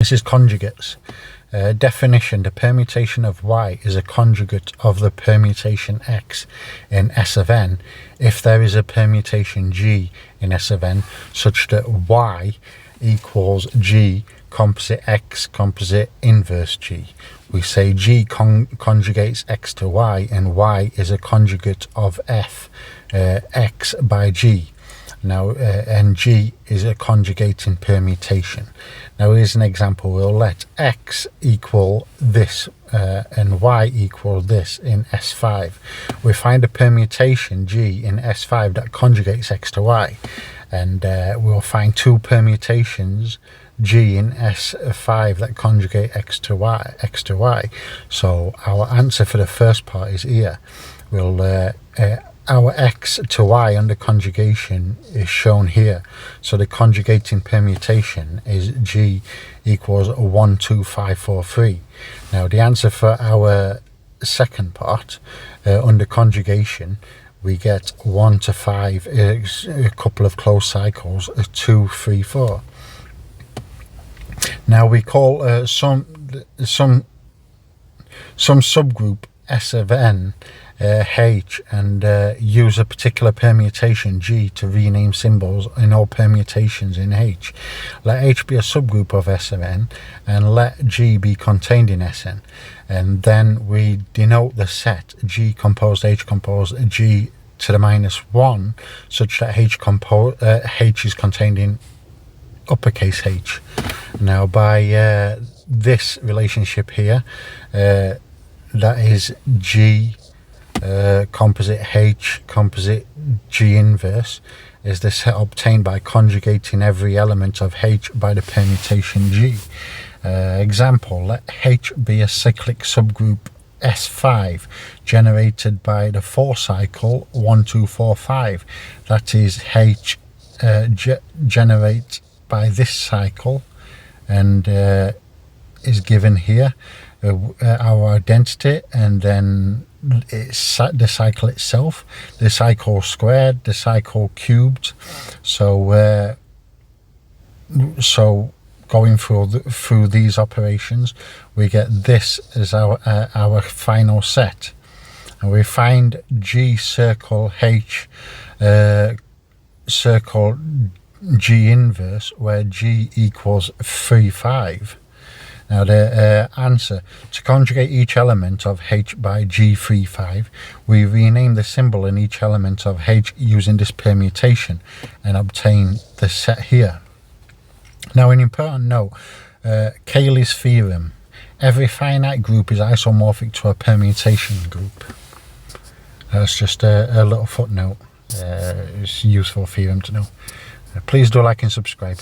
This is conjugates. Definition: the permutation of y is a conjugate of the permutation x in S of n if there is a permutation g in S of n such that y equals g composite x composite inverse g. We say g conjugates x to y, and y is a conjugate of f x by g. Now, and g is a conjugating permutation. Now, here's an example. We'll let x equal this and y equal this in S5. We find a permutation g in S5 that conjugates x to y, and we'll find two permutations g in S5 that conjugate x to y. So our answer for the first part is here. We'll our x to y under conjugation is shown here. So the conjugating permutation is g equals 1, 2, 5, 4, 3. Now the answer for our second part, under conjugation, we get 1 to 5, a couple of closed cycles, 2, 3, 4. Now we call some subgroup S of n H and use a particular permutation G to rename symbols in all permutations in H. Let H be a subgroup of S of n and let G be contained in Sn, and then we denote the set G composed H composed G to the -1 such that H is contained in uppercase H. Now by this relationship here, that is G composite H composite G inverse, is the set obtained by conjugating every element of H by the permutation G. Example, let H be a cyclic subgroup S5 generated by the 4 cycle 1, 2, 4, 5. That is H generate by this cycle, and is given here our identity, and then it's the cycle itself, the cycle squared, the cycle cubed. So going through these operations, we get this as our final set, and we find G circle H circle G inverse, where G equals 3, 5. Now the answer: to conjugate each element of H by G 3, 5, we rename the symbol in each element of H using this permutation and obtain the set here. Now, an important note, Cayley's theorem: every finite group is isomorphic to a permutation group. That's just a little footnote. It's a useful theorem to know. Please do like and subscribe.